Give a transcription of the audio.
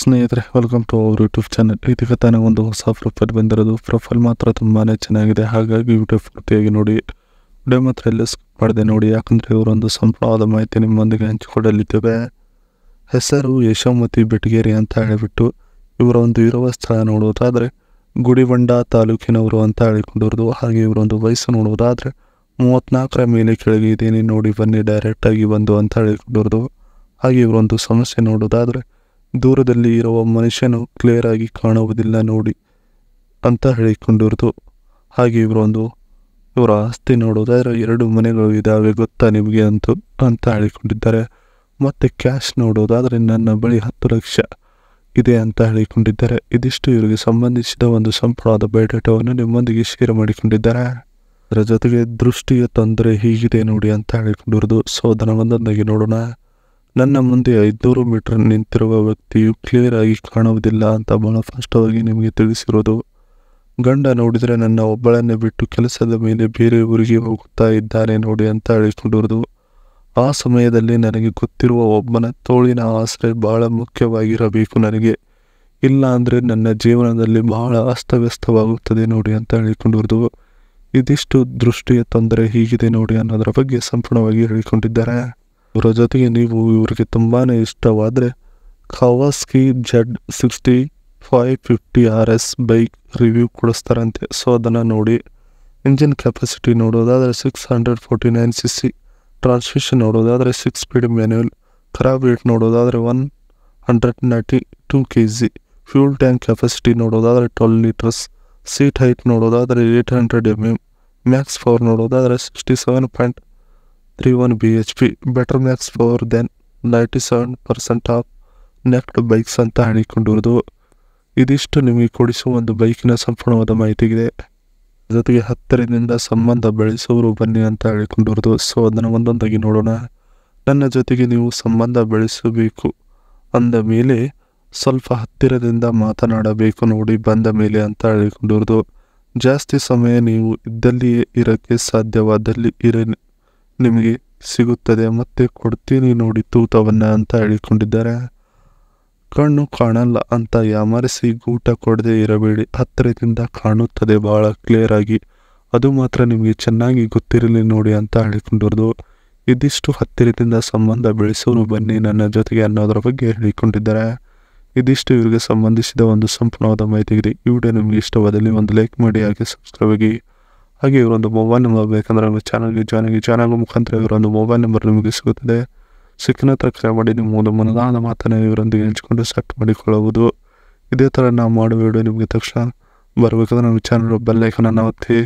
ಸ್ನೇಹಿತರೆ, welcome to our YouTube channel. ಇದಕ್ಕೆ ತಾನೇ ಒಂದು ಹೊಸ ಪ್ರೊಫೈಲ್ ಬಂದಿರೋದು. ಪ್ರೊಫೈಲ್ ಮಾತ್ರ ತುಂಬಾ ಚೆನ್ನಾಗಿದೆ, ಹಾಗಾಗಿ ಯೂಟ್ಯೂಬ್ ಪೂರ್ತಿಯಾಗಿ ನೋಡಿ. ವಿಡಿಯೋ ಮಾತ್ರ ಎಲ್ಲ ಸ್ಕಿಪ್ ಮಾಡಿದೆ ನೋಡಿ, ಯಾಕಂದರೆ ಇವರೊಂದು ಸಂಪೂರ್ಣವಾದ ಮಾಹಿತಿ ನಿಮ್ಮೊಂದಿಗೆ ಹಂಚಿಕೊಳ್ಳಲಿದ್ದೇವೆ. ಹೆಸರು ಯಶೋಮತಿ ಬೆಟಗೇರಿ ಅಂತ ಹೇಳಿಬಿಟ್ಟು ಇವರ ಒಂದು ಇರುವ ಸ್ಥಳ ನೋಡುವುದಾದರೆ ಗುಡಿಬಂಡ ತಾಲೂಕಿನವರು ಅಂತ ಹೇಳಿಕೊಂಡಿರೋದು. ಹಾಗೆ ಇವರೊಂದು ವಯಸ್ಸು ನೋಡುವುದಾದರೆ 34ರ ಮೇಲೆ ಕೆಳಗೆ ಇದೇನೆ ನೋಡಿ, ಬನ್ನಿ ಡೈರೆಕ್ಟಾಗಿ ಬಂದು ಅಂತ ಹೇಳಿಕೊಂಡಿರೋದು. ಹಾಗೆ ಇವರೊಂದು ಸಮಸ್ಯೆ ನೋಡೋದಾದರೆ ದೂರದಲ್ಲಿ ಇರುವ ಮನುಷ್ಯನು ಕ್ಲಿಯರ್ ಆಗಿ ಕಾಣುವುದಿಲ್ಲ ನೋಡಿ ಅಂತ ಹೇಳಿಕೊಂಡಿರೋದು. ಹಾಗೆ ಇವರ ಆಸ್ತಿ ನೋಡೋದಾದರೆ 2 ಮನೆಗಳು ಇದ್ದಾವೆ ಗೊತ್ತಾ ನಿಮಗೆ ಅಂತ ಹೇಳಿಕೊಂಡಿದ್ದಾರೆ. ಮತ್ತು ಕ್ಯಾಶ್ ನೋಡೋದಾದರೆ ನನ್ನ ಬಳಿ 10 ಲಕ್ಷ ಇದೆ ಅಂತ ಹೇಳಿಕೊಂಡಿದ್ದಾರೆ. ಇದಿಷ್ಟು ಇವರಿಗೆ ಸಂಬಂಧಿಸಿದ ಒಂದು ಸಂಪೂರ್ಣವಾದ ಬಯೋಡೇಟಾವನ್ನು ನಿಮ್ಮೊಂದಿಗೆ ಶೇರ್ ಮಾಡಿಕೊಂಡಿದ್ದಾರೆ. ಅದರ ಜೊತೆಗೆ ದೃಷ್ಟಿಯ ತೊಂದರೆ ಹೀಗಿದೆ ನೋಡಿ ಅಂತ ಹೇಳಿಕೊಂಡಿರೋದು. ಸೊ ಅದನ್ನು ಒಂದೊಂದಾಗಿ ನೋಡೋಣ. ನನ್ನ ಮುಂದೆ 500 ಮೀಟರ್ ನಿಂತಿರುವ ವ್ಯಕ್ತಿಯು ಕ್ಲಿಯರ್ ಆಗಿ ಕಾಣುವುದಿಲ್ಲ ಅಂತ ಬಹಳ ಸ್ಪಷ್ಟವಾಗಿ ನಿಮಗೆ ತಿಳಿಸಿರೋದು. ಗಂಡ ನೋಡಿದರೆ ನನ್ನ ಒಬ್ಬಳನ್ನೇ ಬಿಟ್ಟು ಕೆಲಸದ ಮೇಲೆ ಬೇರೆ ಊರಿಗೆ ಹೋಗುತ್ತಾ ಇದ್ದಾನೆ ನೋಡಿ ಅಂತ ಹೇಳಿಕೊಂಡಿರೋದು. ಆ ಸಮಯದಲ್ಲಿ ನನಗೆ ಗೊತ್ತಿರುವ ಒಬ್ಬನ ತೋಳಿನ ಆಸರೆ ಬಹಳ ಮುಖ್ಯವಾಗಿರಬೇಕು ನನಗೆ, ಇಲ್ಲ ಅಂದರೆ ನನ್ನ ಜೀವನದಲ್ಲಿ ಬಹಳ ಅಸ್ತವ್ಯಸ್ತವಾಗುತ್ತದೆ ನೋಡಿ ಅಂತ ಹೇಳಿಕೊಂಡಿರೋದು. ಇದಿಷ್ಟು ದೃಷ್ಟಿಯ ತೊಂದರೆ ಹೀಗಿದೆ ನೋಡಿ ಅನ್ನೋದರ ಬಗ್ಗೆ ಸಂಪೂರ್ಣವಾಗಿ ಹೇಳಿಕೊಂಡಿದ್ದಾರೆ. ಇವರ ಜೊತೆಗೆ ನೀವು ಇವರಿಗೆ ತುಂಬಾ ಇಷ್ಟವಾದರೆ Kawasaki Z60 550 RS bike review ಕೊಡಿಸ್ತಾರಂತೆ. ಸೊ ಅದನ್ನು ನೋಡಿ. ಇಂಜಿನ್ ಕೆಪಾಸಿಟಿ ನೋಡೋದಾದರೆ 649cc, ಟ್ರಾನ್ಸ್ಮಿಷನ್ ನೋಡೋದಾದರೆ 6 ಸ್ಪೀಡ್ ಮ್ಯಾನ್ಯುವಲ್, ಖರಾಬ್ ರೇಟ್ ನೋಡೋದಾದರೆ 192 kg, ಫ್ಯೂಲ್ ಟ್ಯಾಂಕ್ ಕೆಪಾಸಿಟಿ ನೋಡೋದಾದರೆ 12 ಲೀಟರ್ಸ್, ಸೀಟ್ ಹೈಟ್ ನೋಡೋದಾದರೆ 800 mm, ಮ್ಯಾಕ್ಸ್ ಪವರ್ ನೋಡೋದಾದರೆ 67.31 bhp, better max power than 97% of next bikes ಅಂತ ಹೇಳಿಕೊಂಡಿರೋದು. ಇದಿಷ್ಟು ನಿಮಗೆ ಕೊಡಿಸುವ ಒಂದು ಬೈಕಿನ ಸಂಪೂರ್ಣವಾದ ಮಾಹಿತಿಗಿದೆ. ಜೊತೆಗೆ ಹತ್ತಿರದಿಂದ ಸಂಬಂಧ ಬೆಳೆಸುವರು ಬನ್ನಿ ಅಂತ ಹೇಳಿಕೊಂಡಿರೋದು. ಸೊ ಅದನ್ನು ಒಂದೊಂದಾಗಿ ನೋಡೋಣ. ನನ್ನ ಜೊತೆಗೆ ನೀವು ಸಂಬಂಧ ಬೆಳೆಸಬೇಕು ಅಂದ ಮೇಲೆ ಸ್ವಲ್ಪ ಹತ್ತಿರದಿಂದ ಮಾತನಾಡಬೇಕು ನೋಡಿ ಬಂದ ಮೇಲೆ ಅಂತ ಹೇಳಿಕೊಂಡಿರೋದು. ಜಾಸ್ತಿ ಸಮಯ ನೀವು ಇದ್ದಲ್ಲಿಯೇ ಇರೋಕ್ಕೆ ಸಾಧ್ಯವಾದಲ್ಲಿ ನಿಮಗೆ ಸಿಗುತ್ತದೆ, ಮತ್ತೆ ಕೊಡ್ತೀನಿ ನೋಡಿ ತೂತವನ್ನು ಅಂತ ಹೇಳಿಕೊಂಡಿದ್ದಾರೆ. ಕಣ್ಣು ಕಾಣಲ್ಲ ಅಂತ ಯಾಮರಿಸಿ ಗೂಟ ಕೊಡದೆ ಇರಬೇಡಿ, ಹತ್ತಿರದಿಂದ ಕಾಣುತ್ತದೆ ಬಹಳ ಕ್ಲಿಯರ್ ಆಗಿ, ಅದು ಮಾತ್ರ ನಿಮಗೆ ಚೆನ್ನಾಗಿ ಗೊತ್ತಿರಲಿ ನೋಡಿ ಅಂತ ಹೇಳಿಕೊಂಡಿರೋದು. ಇದಿಷ್ಟು ಹತ್ತಿರದಿಂದ ಸಂಬಂಧ ಬೆಳೆಸೋರು ಬನ್ನಿ ನನ್ನ ಜೊತೆಗೆ ಅನ್ನೋದರ ಬಗ್ಗೆ ಹೇಳಿಕೊಂಡಿದ್ದಾರೆ. ಇದಿಷ್ಟು ಇವರಿಗೆ ಸಂಬಂಧಿಸಿದ ಒಂದು ಸಂಪೂರ್ಣವಾದ ಮಾಹಿತಿಗಿದೆ. ಈ ವಿಡಿಯೋ ನಿಮಗೆ ಇಷ್ಟವಾದಲ್ಲಿ ಒಂದು ಲೈಕ್ ಮಾಡಿ, ಹಾಗೆ ಸಬ್ಸ್ಕ್ರೈಬ್ ಆಗಿ. ಹಾಗೆ ಇವರೊಂದು ಮೊಬೈಲ್ ನಂಬರ್ ಬೇಕಂದ್ರೆ ನಮ್ಮ ಚಾನಲ್ಗೆ ಜಾಯ್ನ್ ಆಗಿ. ಜಾಯ್ನ್ ಆಗೋ ಮುಖಾಂತರ ಇವರೊಂದು ಮೊಬೈಲ್ ನಂಬರ್ ನಿಮಗೆ ಸಿಗುತ್ತದೆ. ಸಿಕ್ಕಿನ ಹತ್ರ ಕರೆ ಮಾಡಿ ನಿಮ್ಮ ಒಂದು ಮನದಾದ ಮಾತನ್ನು ಇವರೊಂದಿಗೆ ಹಂಚಿಕೊಂಡು ಸೆಟ್ ಮಾಡಿಕೊಳ್ಳಬಹುದು. ಇದೇ ಥರ ನಾವು ಮಾಡುವ ವಿಡಿಯೋ ನಿಮಗೆ ತಕ್ಷಣ ಬರಬೇಕಂದ್ರೆ ನಮ್ಮ ಚಾನಲ್ ಬೆಲ್ ಐಕಾನ್ ಒತ್ತಿ.